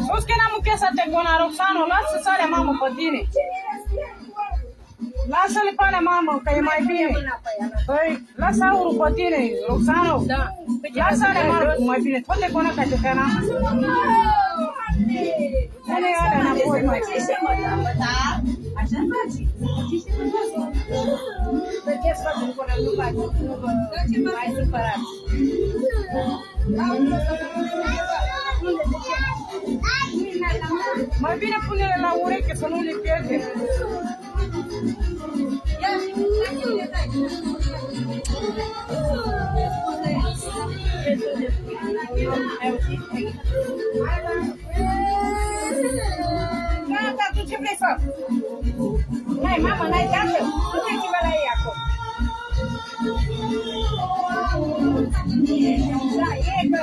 Sus că n-am încheiat să te gona, Roxano, lasă să sare mamă pe tine. Lasă-le pe alea, mamă, că e mai bine. Păi, lasă aurul pe tine, Roxano. Da. Lasă alea, mamă, mai bine. Tot de gona ca te cana. Pune alea înapoi, mai bine. Da? Așa faci. Mergeți fără până nu vă mai supărați. Mai bine pune-le la ureche să nu le pierde. Gata, tu ce vrei să faci? N-ai mamă, n-ai tată? Puteți-vă la ei acolo. Da, e că...